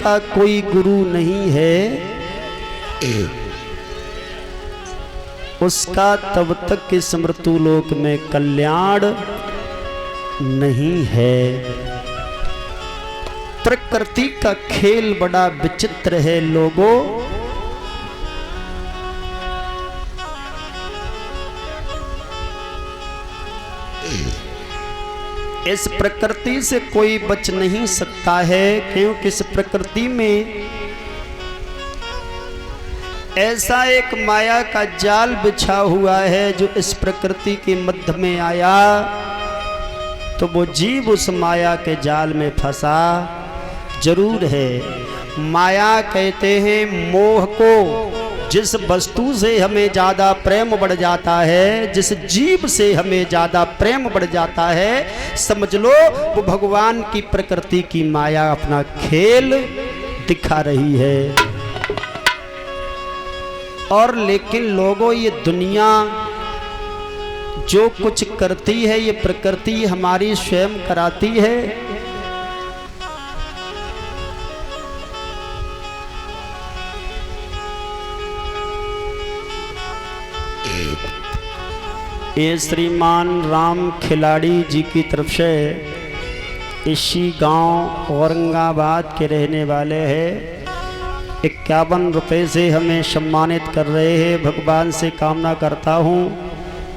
का कोई गुरु नहीं है, उसका तब तक इस मृत्युलोक में कल्याण नहीं है। प्रकृति का खेल बड़ा विचित्र है लोगों। इस प्रकृति से कोई बच नहीं सकता है, क्योंकि इस प्रकृति में ऐसा एक माया का जाल बिछा हुआ है जो इस प्रकृति के मध्य में आया तो वो जीव उस माया के जाल में फंसा जरूर है। माया कहते हैं मोह को। जिस वस्तु से हमें ज्यादा प्रेम बढ़ जाता है, जिस जीव से हमें ज्यादा प्रेम बढ़ जाता है, समझ लो वो भगवान की प्रकृति की माया अपना खेल दिखा रही है। और लेकिन लोगों, ये दुनिया जो कुछ करती है ये प्रकृति हमारी स्वयं कराती है। ये श्रीमान राम खिलाड़ी जी की तरफ से इसी गांव औरंगाबाद के रहने वाले हैं, 51 रुपये से हमें सम्मानित कर रहे हैं। भगवान से कामना करता हूँ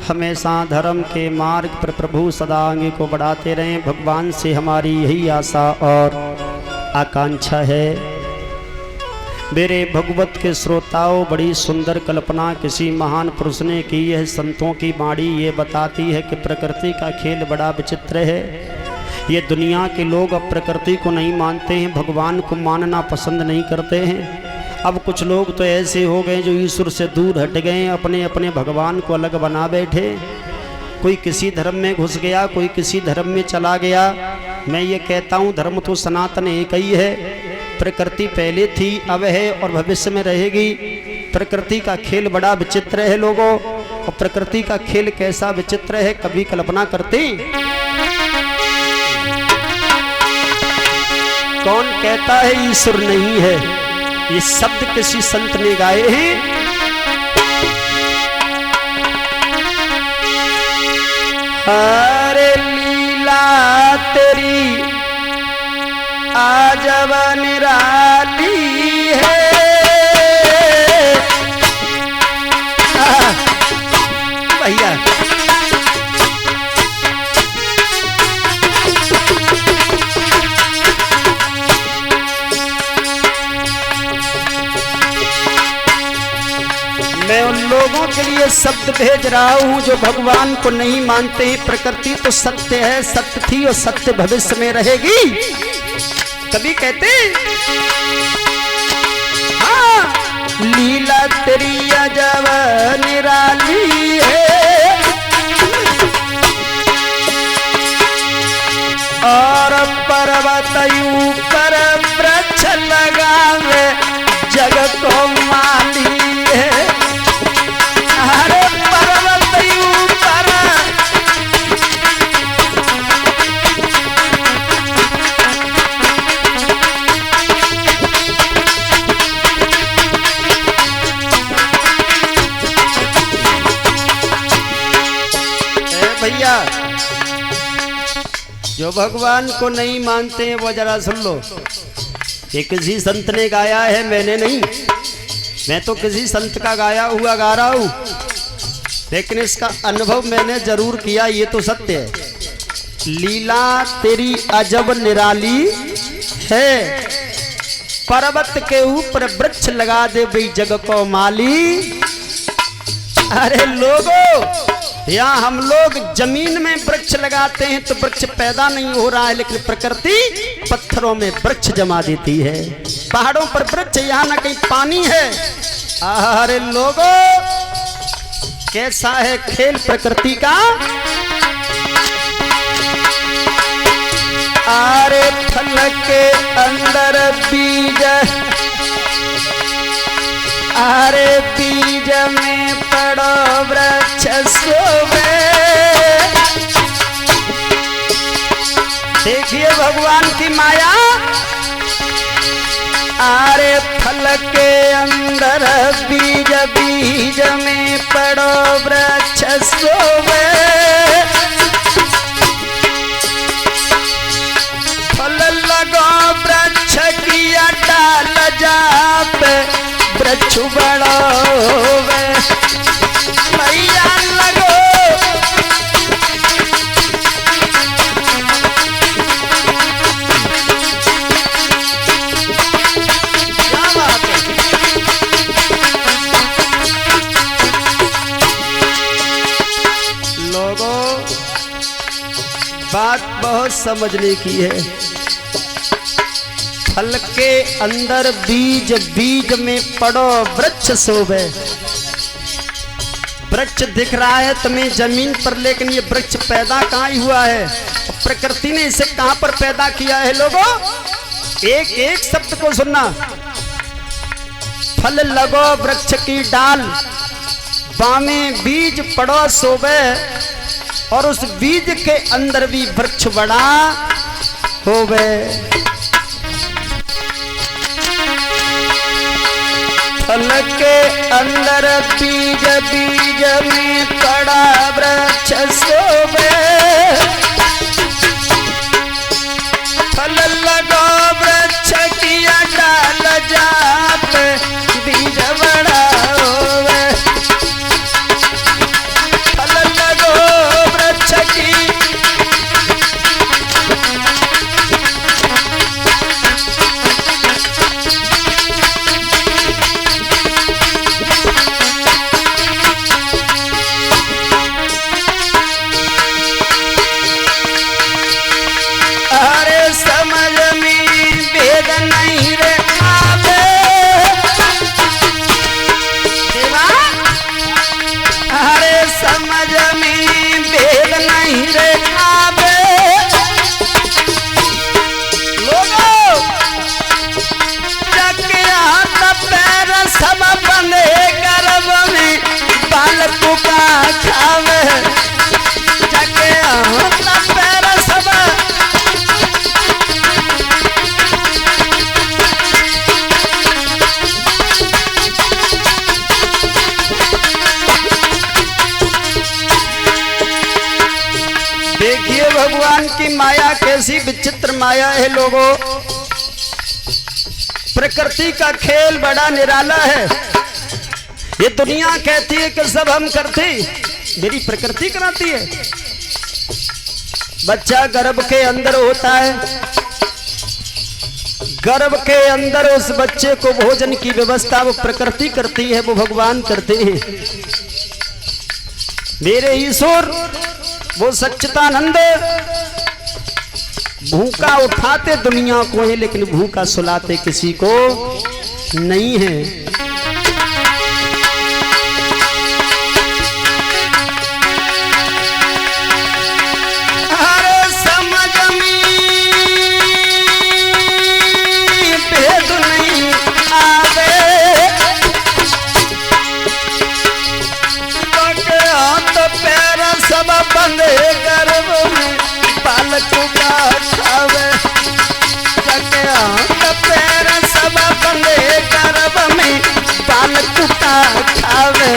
हमेशा धर्म के मार्ग पर प्रभु सदा आगे को बढ़ाते रहें। भगवान से हमारी यही आशा और आकांक्षा है। मेरे भगवत के श्रोताओं, बड़ी सुंदर कल्पना किसी महान पुरुष ने की है। संतों की वाणी ये बताती है कि प्रकृति का खेल बड़ा विचित्र है। ये दुनिया के लोग अब प्रकृति को नहीं मानते हैं, भगवान को मानना पसंद नहीं करते हैं। अब कुछ लोग तो ऐसे हो गए जो ईश्वर से दूर हट गए, अपने अपने भगवान को अलग बना बैठे। कोई किसी धर्म में घुस गया, कोई किसी धर्म में चला गया। मैं ये कहता हूँ धर्म तो सनातन एक ही है। प्रकृति पहले थी, अब है और भविष्य में रहेगी। प्रकृति का खेल बड़ा विचित्र है लोगों। और प्रकृति का खेल कैसा विचित्र है, कभी कल्पना करते? कौन कहता है ईश्वर नहीं है? ये शब्द किसी संत ने गाए हैं। हरे लीला तेरी आजब निराली है। भैया मैं उन लोगों के लिए शब्द भेज रहा हूं जो भगवान को नहीं मानते हैं। प्रकृति तो सत्य है, सत्य थी और सत्य भविष्य में रहेगी। कभी कहते हाँ, लीला तेरी अजब निराली है। और पर्वत ऊपर वृक्ष लगावे जग को माली है। अरे पर्वत ऊपर भैया, जो भगवान को नहीं मानते हैं वो जरा सुन लो। ये किसी संत ने गाया है, मैंने नहीं। मैं तो किसी संत का गाया हुआ गा रहा हूं, लेकिन इसका अनुभव मैंने जरूर किया। ये तो सत्य है। लीला तेरी अजब निराली है। पर्वत के ऊपर वृक्ष लगा दे भाई जग को माली। अरे लोगों, यहाँ हम लोग जमीन में वृक्ष लगाते हैं तो वृक्ष पैदा नहीं हो रहा है, लेकिन प्रकृति पत्थरों में वृक्ष जमा देती है। पहाड़ों पर वृक्ष, यहाँ ना कहीं पानी है। अरे लोगों, कैसा है खेल प्रकृति का। अरे फल के अंदर बीज, अरे बीज में पड़ो वृक्ष सोवे। देखिए भगवान की माया। आरे फल के अंदर बीज बीज में पड़ो वृक्ष सोवे, फल लगो वृक्ष किया डाल जाप वृक्ष बढ़ोवे, मैया लगो बात बहुत समझने की है। फल के अंदर बीज बीज में पड़ो वृक्ष शोभे। वृक्ष दिख रहा है तुम्हें जमीन पर, लेकिन ये वृक्ष पैदा कहाँ ही हुआ है? प्रकृति ने इसे कहाँ पर पैदा किया है? लोगों, एक एक शब्द को सुनना। फल लगो वृक्ष की डाल, बामे बीज पड़ो शोभे, और उस बीज के अंदर भी वृक्ष बड़ा होवे। फल के अंदर बीज बीज में पड़ा वृक्ष शोभे, फल लगो वृक्ष किया डाल जाप बीज बड़ा होवे, फल लगो वृक्ष की भगवान की माया कैसी विचित्र माया है लोगों। प्रकृति का खेल बड़ा निराला है। ये दुनिया कहती है कि सब हम करते, मेरी प्रकृति कराती है। बच्चा गर्भ के अंदर होता है, गर्भ के अंदर उस बच्चे को भोजन की व्यवस्था वो प्रकृति करती है, वो भगवान करते हैं। मेरे ईश्वर वो सच्चिदानंद भूखा उठाते दुनिया को है, लेकिन भूखा सुलाते किसी को नहीं है। अरे समझ में भेद नहीं आवे, हाथ पैर सब बंधे गर्भ में बालक का खावे, हाथ पैर सब बंधे गर्भ में बालक का खावे।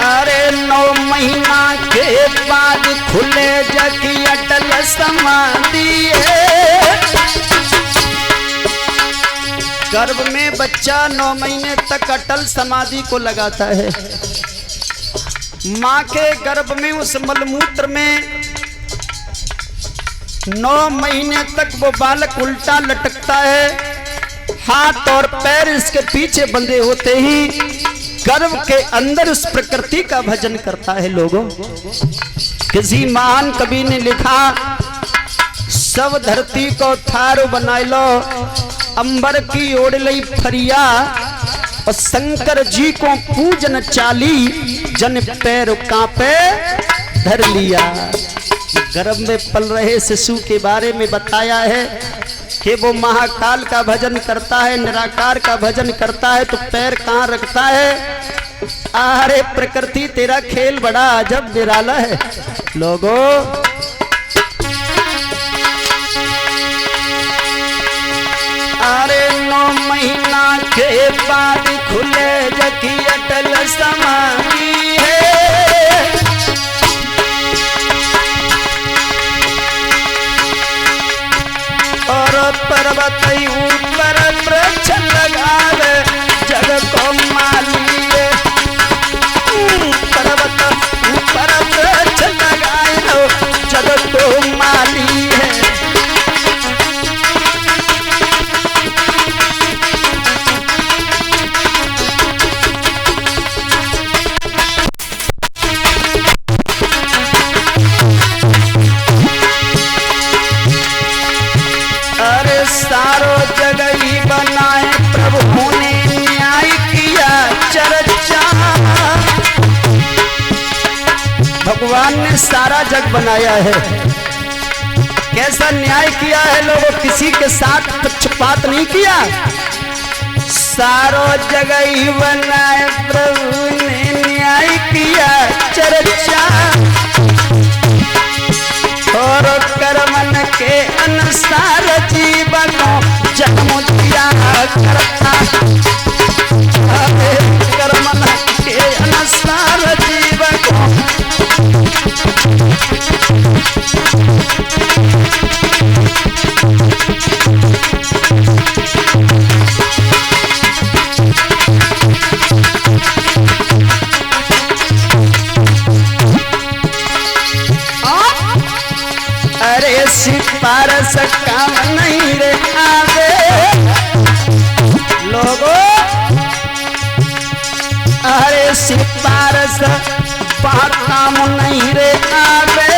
अरे 9 महीना के बाद खुले जगी अटल समाधि है। गर्भ में बच्चा 9 महीने तक अटल समाधि को लगाता है। माँ के गर्भ में उस मलमूत्र में 9 महीने तक वो बालक उल्टा लटकता है, हाथ और पैर इसके पीछे बंधे होते ही गर्भ के अंदर उस प्रकृति का भजन करता है। लोगों, किसी महान कवि ने लिखा, सब धरती को थारू बनाए लो, अंबर की ओढ़ लई फरिया, और शंकर जी को पूजन चाली, जन पैर कांपे धर लिया। गर्भ में पल रहे शिशु के बारे में बताया है कि वो महाकाल का भजन करता है, निराकार का भजन करता है, तो पैर कहाँ रखता है? अरे प्रकृति तेरा खेल बड़ा अजब निराला है लोगों। अरे 9 महीना के बाद खुले जकी अटल समाधि है। और पर्वत ऊपर वृक्ष लगावे जग को माली है। पर्वत ऊपर वृक्ष लगाए लो जग को माली है। सारो जगह ही बनाए प्रभु ने न्याय किया चर्चा। भगवान ने सारा जग बनाया है, कैसा न्याय किया है लोगों, किसी के साथ पक्षपात नहीं किया। सारो जगह ही बनाए प्रभु ने न्याय किया चर्चा। और कर्मन के अनुसार जीवन जन्म दिया करता। कर्मन के अनुसार जीवन अरे सिफारस काम नहीं रे आवे लोगों। अरे सिफारस काम नहीं रे आवे।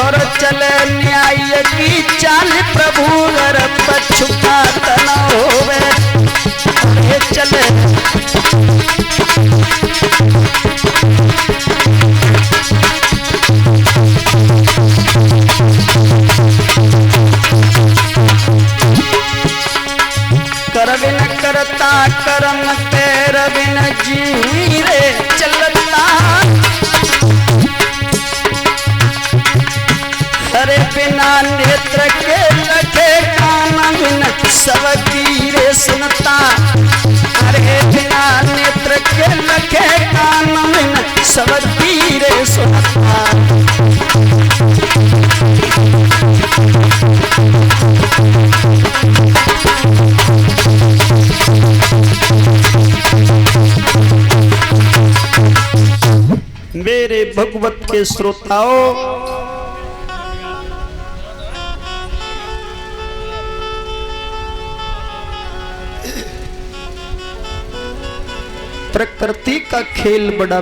और चले न्याय की चाल प्रभु घर पछुपात न होवे। अरे चले कर बिन करता कर्म तेर बिन जी रे चलता। अरे बिना नेत्र के लगे कान बिन सबकी रे सुनता। अरे बिना नेत्र के लगे कान बिन सबकी रे सुनता। मेरे भगवत के श्रोताओं, प्रकृति का खेल बड़ा